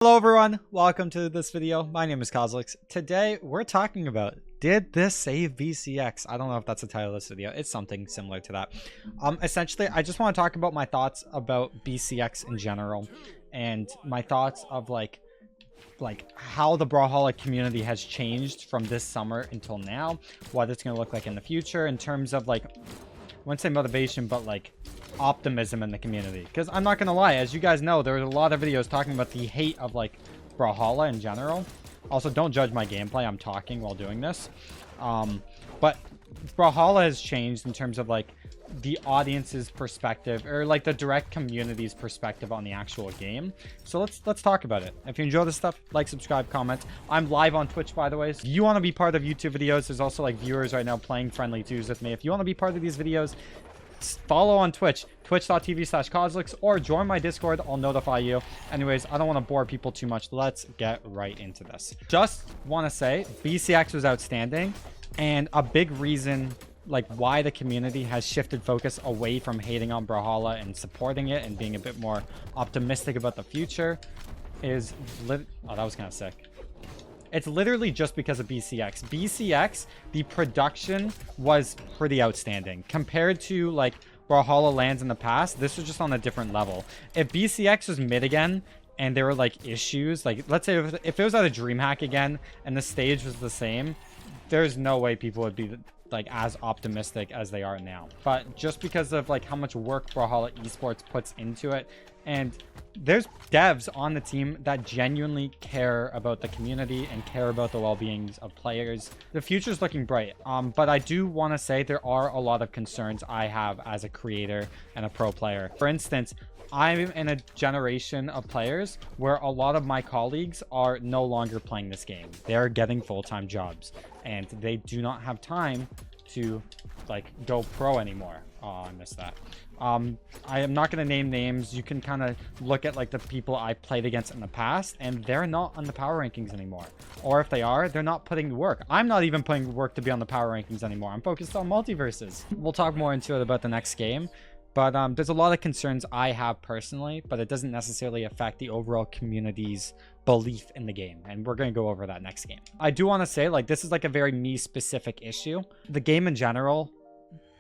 Hello everyone, welcome to this video. My name is Cosolix. Today we're talking about, did this save BCX? I don't know if that's the title of this video. It's something similar to that. Essentially, I just want to talk about my thoughts about BCX in general and my thoughts of like how the Brawlhalla community has changed from this summer until now, what it's going to look like in the future in terms of like, I wouldn't say motivation, but like optimism in the community. Because I'm not gonna lie, as you guys know, there was a lot of videos talking about the hate of like Brawlhalla in general. Also, don't judge my gameplay, I'm talking while doing this. But Brawlhalla has changed in terms of like the audience's perspective, or like the direct community's perspective on the actual game. So let's talk about it. If you enjoy this stuff, like, subscribe, comment. I'm live on Twitch, by the way. If you want to be part of YouTube videos, there's also like viewers right now playing friendly twos with me. If you want to be part of these videos, follow on Twitch, twitch.tv/Cosolix, or join my Discord. I'll notify you. Anyways, I don't want to bore people too much. Let's get right into this. Just want to say BCX was outstanding, and a big reason like why the community has shifted focus away from hating on Brawlhalla and supporting it and being a bit more optimistic about the future is oh, that was kind of sick. It's literally just because of BCX. BCX, the production was pretty outstanding. Compared to, like, Brawlhalla lands in the past, this was just on a different level. If BCX was mid again, and there were, like, issues, like, let's say if it was at a DreamHack again, and the stage was the same, there's no way people would be, like, as optimistic as they are now. But just because of, like, how much work Brawlhalla Esports puts into it, and there's devs on the team that genuinely care about the community and care about the well-being of players. The future's looking bright, but I do want to say there are a lot of concerns I have as a creator and a pro player. For instance, I'm in a generation of players where a lot of my colleagues are no longer playing this game. They're getting full-time jobs, and they do not have time to like go pro anymore. Oh, I missed that. I am not going to name names. You can kind of look at like the people I played against in the past, and they're not on the power rankings anymore. Or if they are, they're not putting work. I'm not even putting work to be on the power rankings anymore. I'm focused on multiverses. We'll talk more into it about the next game. But there's a lot of concerns I have personally, but it doesn't necessarily affect the overall community's belief in the game. And we're going to go over that next game. I do want to say, like, this is like a very me-specific issue. The game in general,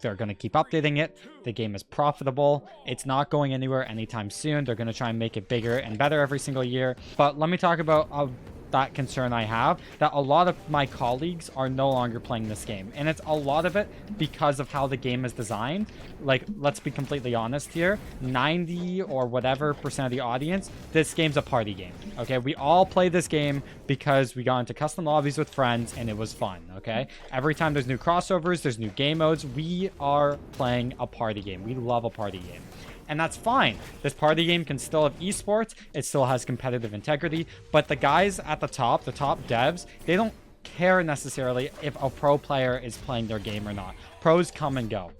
they're going to keep updating it. The game is profitable. It's not going anywhere anytime soon. They're going to try and make it bigger and better every single year. But let me talk about that concern I have, that a lot of my colleagues are no longer playing this game. And it's a lot of it because of how the game is designed. Like, let's be completely honest here. 90 or whatever % of the audience, this game's a party game. Okay, we all play this game because we got into custom lobbies with friends and it was fun. Okay, every time there's new crossovers, there's new game modes, we are playing a party game. We love a party game. And that's fine. This party game can still have esports. It still has competitive integrity. But the guys at the top devs, they don't care necessarily if a pro player is playing their game or not. Pros come and go.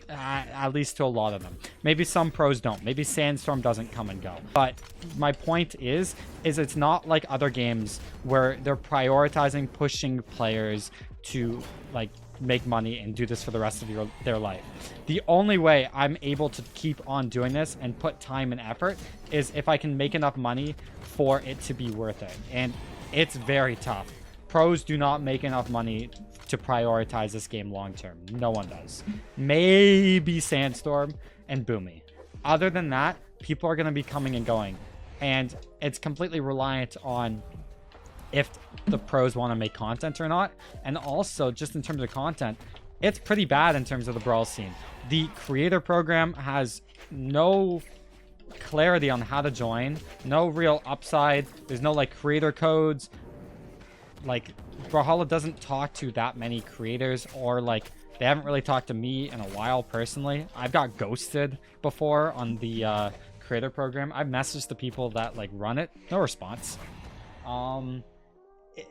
At least to a lot of them. Maybe some pros don't. Maybe Sandstorm doesn't come and go. But my point is it's not like other games where they're prioritizing pushing players to like make money and do this for the rest of their life. The only way I'm able to keep on doing this and put time and effort is if I can make enough money for it to be worth it. And it's very tough. Pros do not make enough money to prioritize this game long term. No one does. Maybe Sandstorm and Boomy. Other than that, people are going to be coming and going. And it's completely reliant on if the pros want to make content or not. And also, just in terms of content, it's pretty bad in terms of the Brawl scene. The creator program has no clarity on how to join, no real upside. There's no like creator codes. Like, Brawlhalla doesn't talk to that many creators, or like they haven't really talked to me in a while personally. I've got ghosted before on the creator program. I've messaged the people that like run it, no response.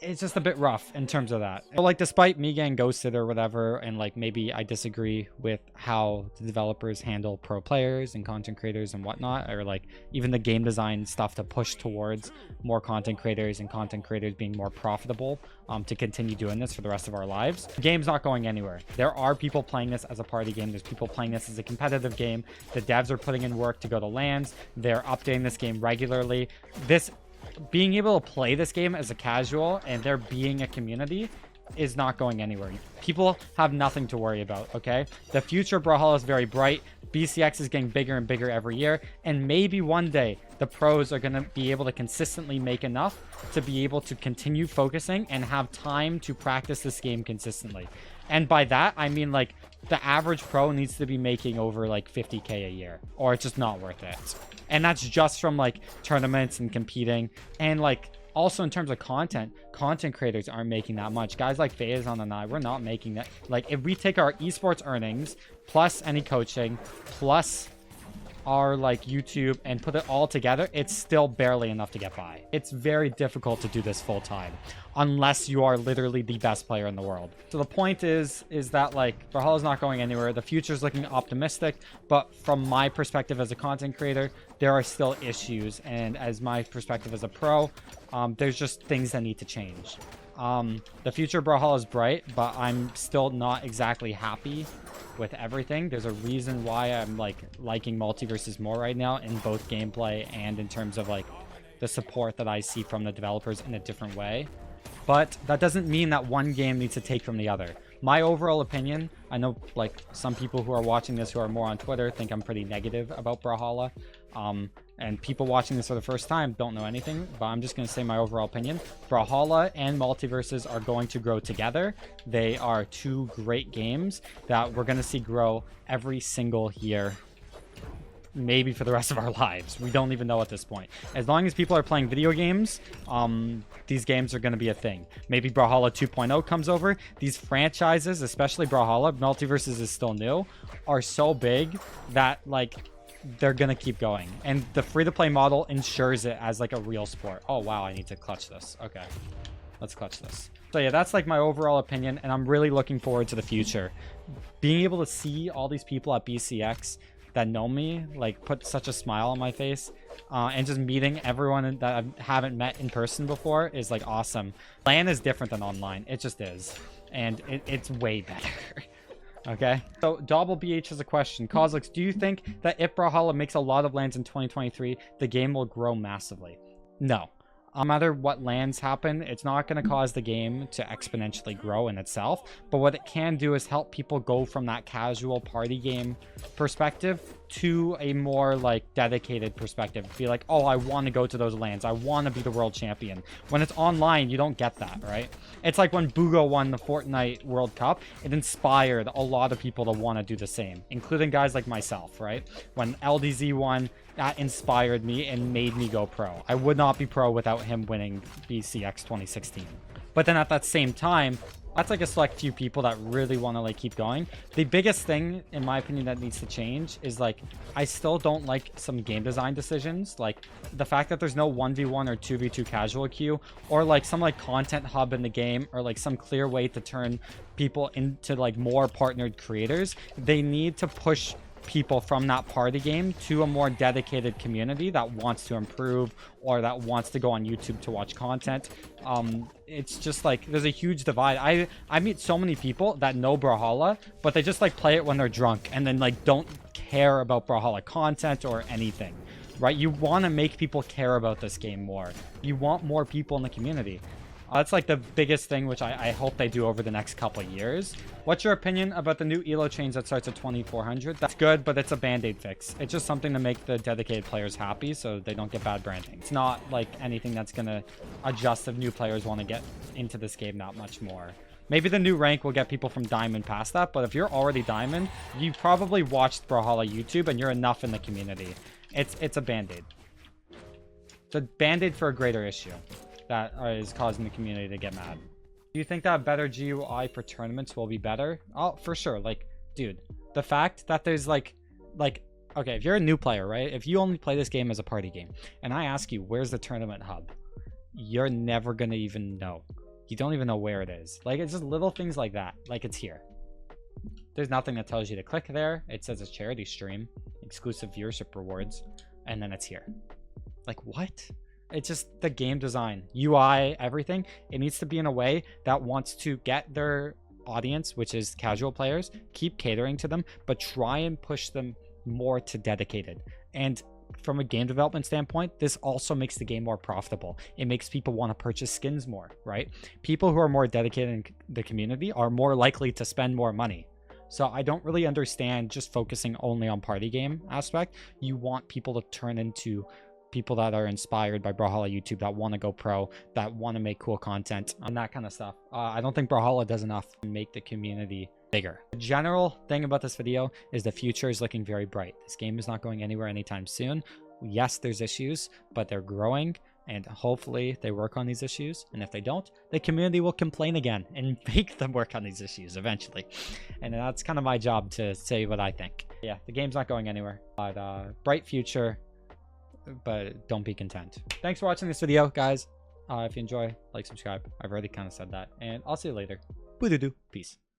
It's just a bit rough in terms of that. But like, despite me getting ghosted or whatever, and like maybe I disagree with how the developers handle pro players and content creators and whatnot, or like even the game design stuff to push towards more content creators and content creators being more profitable to continue doing this for the rest of our lives. The game's not going anywhere. There are people playing this as a party game. There's people playing this as a competitive game. The devs are putting in work to go to LANs. They're updating this game regularly. This being able to play this game as a casual and there being a community is not going anywhere. People have nothing to worry about, okay? The future of Brawlhalla is very bright. BCX is getting bigger and bigger every year, and maybe one day the pros are going to be able to consistently make enough to be able to continue focusing and have time to practice this game consistently. And by that, I mean, like, the average pro needs to be making over, like, 50K a year, or it's just not worth it. And that's just from, like, tournaments and competing, and, like, also in terms of content creators aren't making that much. Guys like Faze on the Nine, we're not making that. Like, if we take our esports earnings plus any coaching plus our like YouTube and put it all together, it's still barely enough to get by. It's very difficult to do this full time unless you are literally the best player in the world. So the point is that like Brawlhalla's not going anywhere. The future's looking optimistic, but from my perspective as a content creator, there are still issues, and as my perspective as a pro, there's just things that need to change. The future of Brawlhalla is bright, but I'm still not exactly happy with everything. There's a reason why I'm like liking multiverses more right now in both gameplay and in terms of like the support that I see from the developers in a different way. But that doesn't mean that one game needs to take from the other. My overall opinion, I know like some people who are watching this who are more on Twitter think I'm pretty negative about Brawlhalla. And people watching this for the first time don't know anything, but I'm just going to say my overall opinion. Brawlhalla and multiverses are going to grow together. They are two great games that we're going to see grow every single year, maybe for the rest of our lives. We don't even know at this point. As long as people are playing video games, these games are going to be a thing. Maybe Brawlhalla 2.0 comes over. These franchises, especially Brawlhalla, multiverses is still new, are so big that like they're gonna keep going, and the free-to-play model ensures it as like a real sport. Oh wow, I need to clutch this. Okay, let's clutch this. So yeah, that's like my overall opinion, and I'm really looking forward to the future. Being able to see all these people at BCX that know me like put such a smile on my face, and just meeting everyone that I haven't met in person before is like awesome. LAN is different than online, it just is, and it's way better. Okay, so Double BH has a question. Cosolix, do you think that if Brawlhalla makes a lot of lands in 2023, the game will grow massively? No. No matter what lands happen, it's not going to cause the game to exponentially grow in itself. But what it can do is help people go from that casual party game perspective to a more like dedicated perspective. Be like, oh, I want to go to those lands. I want to be the world champion. When it's online, you don't get that, right? It's like when Bugo won the Fortnite World Cup, it inspired a lot of people to want to do the same, including guys like myself, right? When LDZ won, that inspired me and made me go pro. I would not be pro without him winning BCX 2016. But then at that same time, that's like a select few people that really want to like keep going. The biggest thing in my opinion that needs to change is like, I still don't like some game design decisions, like the fact that there's no 1v1 or 2v2 casual queue, or like some like content hub in the game, or like some clear way to turn people into like more partnered creators. They need to push people from that party game to a more dedicated community that wants to improve or that wants to go on YouTube to watch content. It's just like there's a huge divide. I meet so many people that know Brawlhalla, but they just like play it when they're drunk and then like don't care about Brawlhalla content or anything, right? You want to make people care about this game more. You want more people in the community. That's like the biggest thing, which I hope they do over the next couple of years. What's your opinion about the new elo change that starts at 2400? That's good, but it's a band-aid fix. It's just something to make the dedicated players happy so they don't get bad branding. It's not like anything that's going to adjust if new players want to get into this game that much more. Maybe the new rank will get people from Diamond past that, but if you're already Diamond, you probably watched Brawlhalla YouTube and you're enough in the community. It's a band-aid. It's a band-aid for a greater issue that is causing the community to get mad. Do you think that better GUI for tournaments will be better? Oh, for sure. Like, dude, the fact that there's like, okay, if you're a new player, right? If you only play this game as a party game, and I ask you, where's the tournament hub? You're never gonna even know. You don't even know where it is. Like, it's just little things like that. Like, it's here. There's nothing that tells you to click there. It says it's charity stream, exclusive viewership rewards, and then it's here. Like, what? It's just the game design, UI, everything. It needs to be in a way that wants to get their audience, which is casual players, keep catering to them, but try and push them more to dedicated. And from a game development standpoint, this also makes the game more profitable. It makes people want to purchase skins more, right? People who are more dedicated in the community are more likely to spend more money. So I don't really understand just focusing only on party game aspect. You want people to turn into people that are inspired by Brawlhalla YouTube, that want to go pro, that want to make cool content, and that kind of stuff. I don't think Brawlhalla does enough to make the community bigger. The general thing about this video is the future is looking very bright. This game is not going anywhere anytime soon. Yes, there's issues, but they're growing, and hopefully they work on these issues. And if they don't, the community will complain again and make them work on these issues eventually. And that's kind of my job to say what I think. Yeah, the game's not going anywhere, but bright future, but don't be content. Thanks for watching this video, guys. If you enjoy, like, subscribe. I've already kind of said that, and I'll see you later. Boo-doo-doo. Peace.